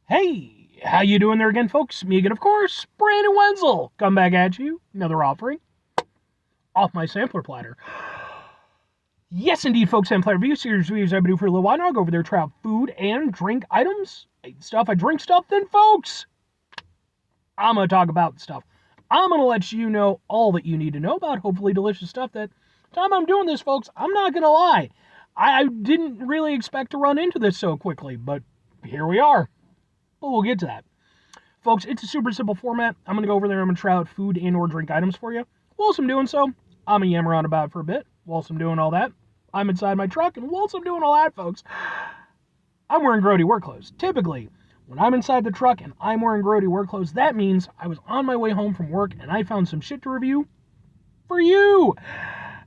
Hey, how you doing there again, folks? Me again, of course, Brandon Wenzel. Come back at you. Another offering off my sampler platter. Yes, indeed, folks. Sampler platter review series reviews I've been doing for a little while now. I go over there, try out food and drink items. I drink stuff. Then, folks, I'm gonna talk about stuff. I'm gonna let you know all that you need to know about hopefully delicious stuff. That time I'm doing this, folks, I'm not gonna lie. I didn't really expect to run into this so quickly, but here we are. But we'll get to that. Folks, it's a super simple format. I'm going to go over there. I'm going to try out food and or drink items for you. Whilst I'm doing so, I'm going to yammer on about for a bit. Whilst I'm doing all that, I'm inside my truck. And whilst I'm doing all that, folks, I'm wearing grody work clothes. Typically, when I'm inside the truck and I'm wearing grody work clothes, that means I was on my way home from work and I found some shit to review for you.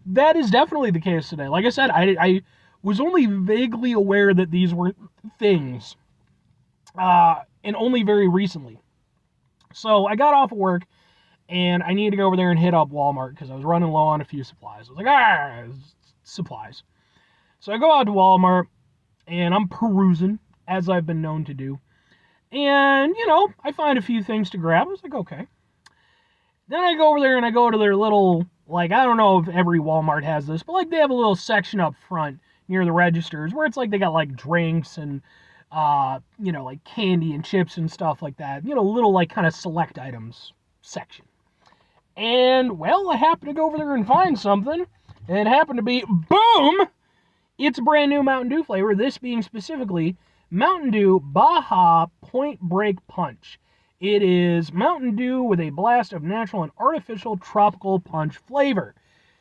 That is definitely the case today. Like I said, I was only vaguely aware that these were things, and only very recently. So I got off of work and I needed to go over there and hit up Walmart because I was running low on a few supplies. I was like, supplies. So I go out to Walmart and I'm perusing, as I've been known to do. And, I find a few things to grab. I was like, okay. Then I go over there and I go to their little, I don't know if every Walmart has this, but they have a little section up front near the registers where it's they got drinks and, candy and chips and stuff like that. Little kind of select items section. And, well, I happened to go over there and find something. And it happened to be, boom! It's a brand new Mountain Dew flavor, this being specifically Mountain Dew Baja Point Break Punch. It is Mountain Dew with a blast of natural and artificial tropical punch flavor.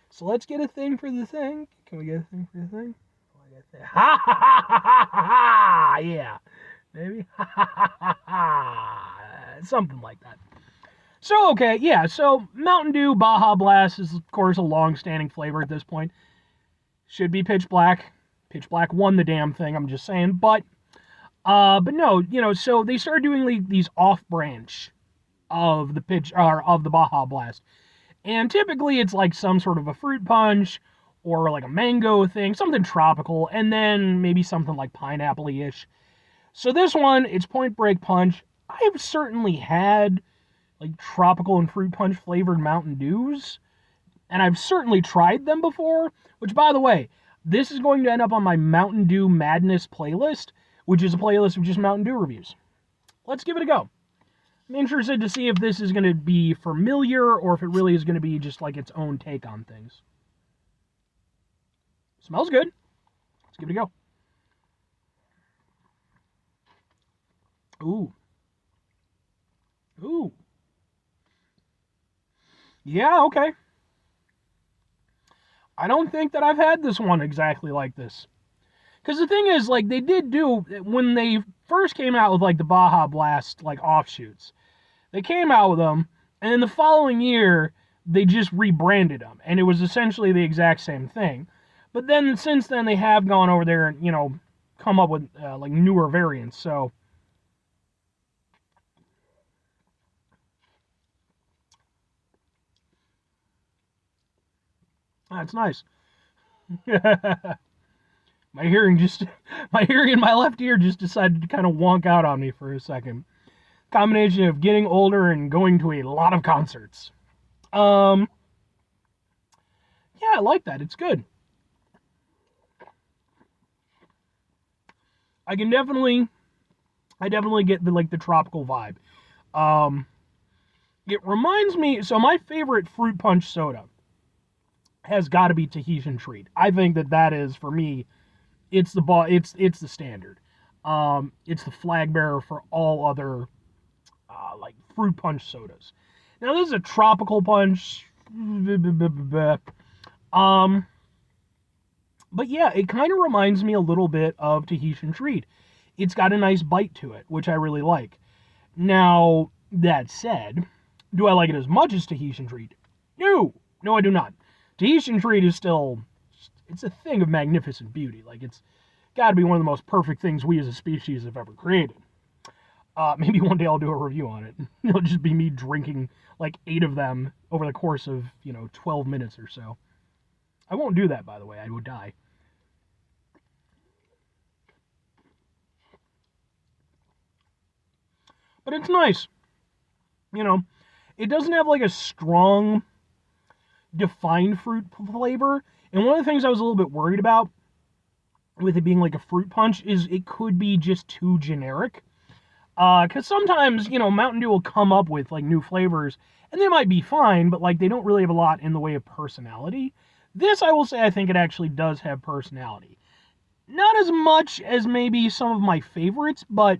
So let's get a thing for the thing. Can we get a thing for the thing? Ha ha ha ha ha ha! Yeah, maybe. Ha ha ha ha ha! Something like that. So, okay, yeah, so Mountain Dew Baja Blast is, of course, a long-standing flavor at this point. Should be Pitch Black. Pitch Black won the damn thing, I'm just saying. But no, so they started doing these off-branch of the Baja Blast. And typically it's some sort of a fruit punch or a mango thing, something tropical, and then maybe something pineapple-ish. So this one, it's Point Break Punch. I've certainly had tropical and fruit punch flavored Mountain Dews, and I've certainly tried them before, which, by the way, this is going to end up on my Mountain Dew Madness playlist, which is a playlist of just Mountain Dew reviews. Let's give it a go. I'm interested to see if this is going to be familiar or if it really is going to be just its own take on things. Smells good. Let's give it a go. Ooh. Ooh. Yeah, okay. I don't think that I've had this one exactly like this. Because the thing is, they did do, when they first came out with, the Baja Blast, offshoots, they came out with them, and then the following year, they just rebranded them, and it was essentially the exact same thing. But then, since then, they have gone over there and, come up with, newer variants, so... That's nice. my hearing in my left ear just decided to kind of wonk out on me for a second. Combination of getting older and going to a lot of concerts. Yeah, I like that. It's good. I definitely get the tropical vibe. It reminds me. So my favorite fruit punch soda has got to be Tahitian Treat. I think that is, for me, it's the standard. It's the flag bearer for all other fruit punch sodas. Now this is a tropical punch. But yeah, it kind of reminds me a little bit of Tahitian Treat. It's got a nice bite to it, which I really like. Now, that said, do I like it as much as Tahitian Treat? No, I do not. Tahitian Treat is still, it's a thing of magnificent beauty. It's got to be one of the most perfect things we as a species have ever created. Maybe one day I'll do a review on it. It'll just be me drinking 8 of them over the course of, 12 minutes or so. I won't do that, by the way. I would die. but it's nice. You know, it doesn't have like a strong, defined fruit flavor. And one of the things I was a little bit worried about with it being like a fruit punch is it could be just too generic. Because sometimes, Mountain Dew will come up with like new flavors, and they might be fine, but like they don't really have a lot in the way of personality. This, I will say, I think it actually does have personality. Not as much as maybe some of my favorites, but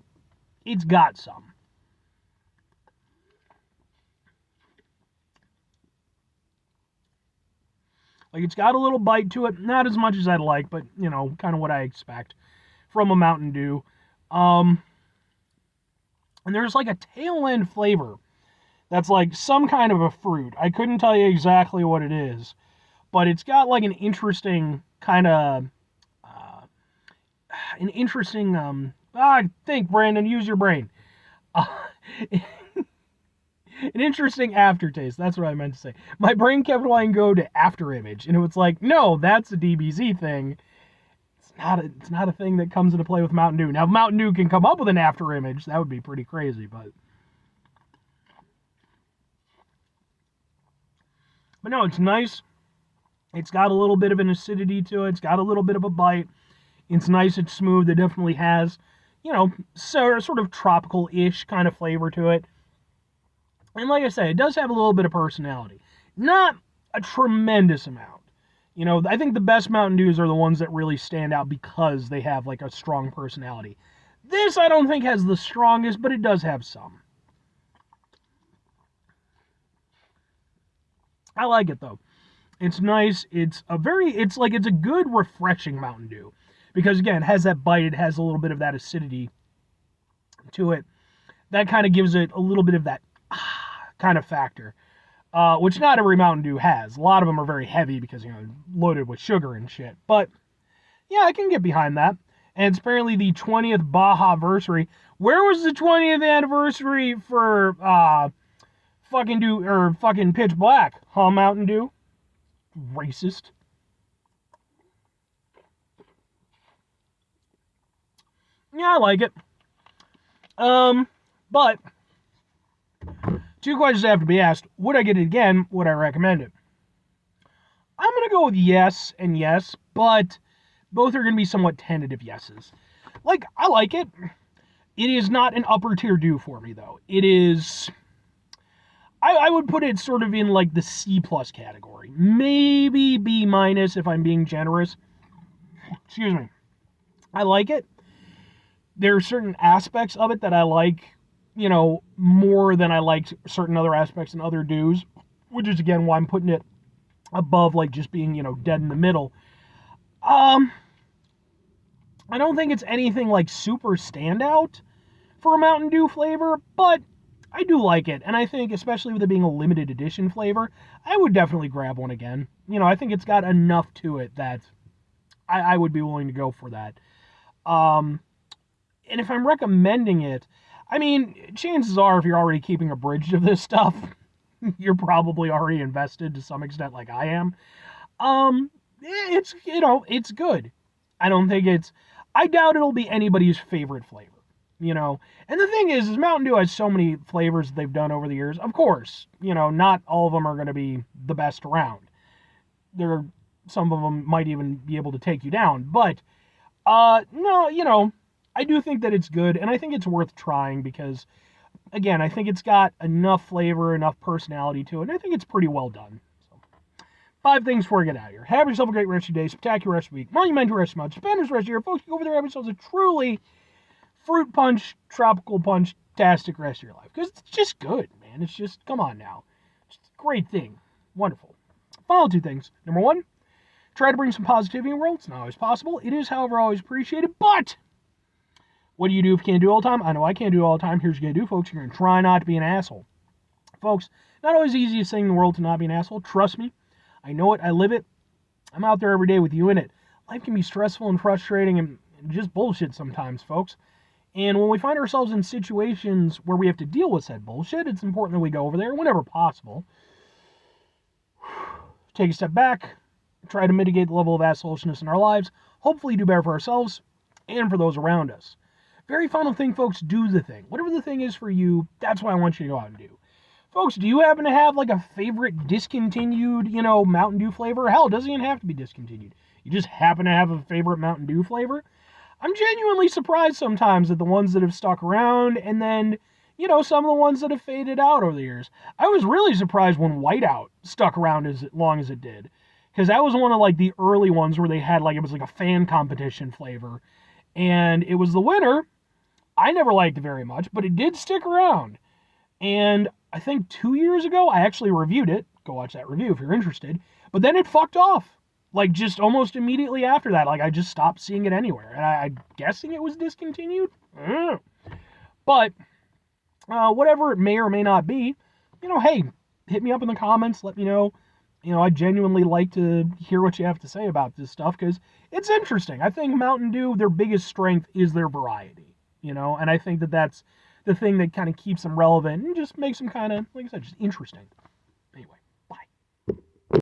it's got some. Like, it's got a little bite to it, not as much as I'd like, but, kind of what I expect from a Mountain Dew. And there's like a tail end flavor that's like some kind of a fruit. I couldn't tell you exactly what it is, but it's got like an interesting kind of, think, Brandon, use your brain. Uh, an interesting aftertaste. That's what I meant to say. My brain kept wanting to go to after image, and it was like, no, that's a DBZ thing. It's not a thing that comes into play with Mountain Dew. Now, if Mountain Dew can come up with an after image, that would be pretty crazy, but no, it's nice. It's got a little bit of an acidity to it. It's got a little bit of a bite. It's nice. It's smooth. It definitely has, sort of tropical-ish kind of flavor to it. And like I say, it does have a little bit of personality. Not a tremendous amount. I think the best Mountain Dews are the ones that really stand out because they have like a strong personality. This I don't think has the strongest, but it does have some. I like it though. It's nice. It's a good refreshing Mountain Dew. Because again, it has that bite, it has a little bit of that acidity to it. That kind of gives it a little bit of that kind of factor. Which not every Mountain Dew has. A lot of them are very heavy because, loaded with sugar and shit. But, yeah, I can get behind that. And it's apparently the 20th Baja anniversary. Where was the 20th anniversary for, fucking Pitch Black? Huh, Mountain Dew? Racist. Yeah, I like it. But two questions have to be asked. Would I get it again? Would I recommend it? I'm going to go with yes and yes, but both are going to be somewhat tentative yeses. Like, I like it. It is not an upper tier Dew for me, though. It is... I would put it sort of in, like, the C+ category. Maybe B- if I'm being generous. Excuse me. I like it. There are certain aspects of it that I like, more than I liked certain other aspects in other Dews, which is, again, why I'm putting it above, like, just being, dead in the middle. I don't think it's anything, like, super standout for a Mountain Dew flavor, but I do like it, and I think, especially with it being a limited edition flavor, I would definitely grab one again. I think it's got enough to it that I would be willing to go for that. And if I'm recommending it, I mean, chances are if you're already keeping abridged of this stuff, you're probably already invested to some extent like I am. It's good. I doubt it'll be anybody's favorite flavor, And the thing is Mountain Dew has so many flavors that they've done over the years. Of course, not all of them are going to be the best around. Some of them might even be able to take you down, but, no, I do think that it's good, and I think it's worth trying because, again, I think it's got enough flavor, enough personality to it, and I think it's pretty well done. So, 5 things before we get out of here. Have yourself a great rest of your day, spectacular rest of the week, monumental rest of the month, stupendous rest of the year. Folks, go over there, have yourselves a truly fruit punch, tropical punch-tastic rest of your life. Because it's just good, man. It's just, come on now. It's a great thing. Wonderful. Final 2 things. Number 1, try to bring some positivity in the world. It's not always possible. It is, however, always appreciated, but... what do you do if you can't do it all the time? I know I can't do it all the time. Here's what you're going to do, folks. You're going to try not to be an asshole. Folks, not always the easiest thing in the world to not be an asshole. Trust me. I know it. I live it. I'm out there every day with you in it. Life can be stressful and frustrating and just bullshit sometimes, folks. And when we find ourselves in situations where we have to deal with said bullshit, it's important that we go over there whenever possible. Take a step back. Try to mitigate the level of assholishness in our lives. Hopefully do better for ourselves and for those around us. Very final thing, folks, do the thing. Whatever the thing is for you, that's what I want you to go out and do. Folks, do you happen to have like a favorite discontinued, Mountain Dew flavor? Hell, it doesn't even have to be discontinued. You just happen to have a favorite Mountain Dew flavor? I'm genuinely surprised sometimes at the ones that have stuck around and then, some of the ones that have faded out over the years. I was really surprised when Whiteout stuck around as long as it did. Because that was one of like the early ones where they had it was like a fan competition flavor. And it was the winner. I never liked it very much, but it did stick around. And I think 2 years ago, I actually reviewed it. Go watch that review if you're interested. But then it fucked off. Just almost immediately after that. I just stopped seeing it anywhere. And I'm guessing it was discontinued. But whatever it may or may not be, hey, hit me up in the comments. Let me know. I genuinely like to hear what you have to say about this stuff because it's interesting. I think Mountain Dew, their biggest strength is their variety, and I think that's the thing that kind of keeps them relevant and just makes them kind of, like I said, just interesting.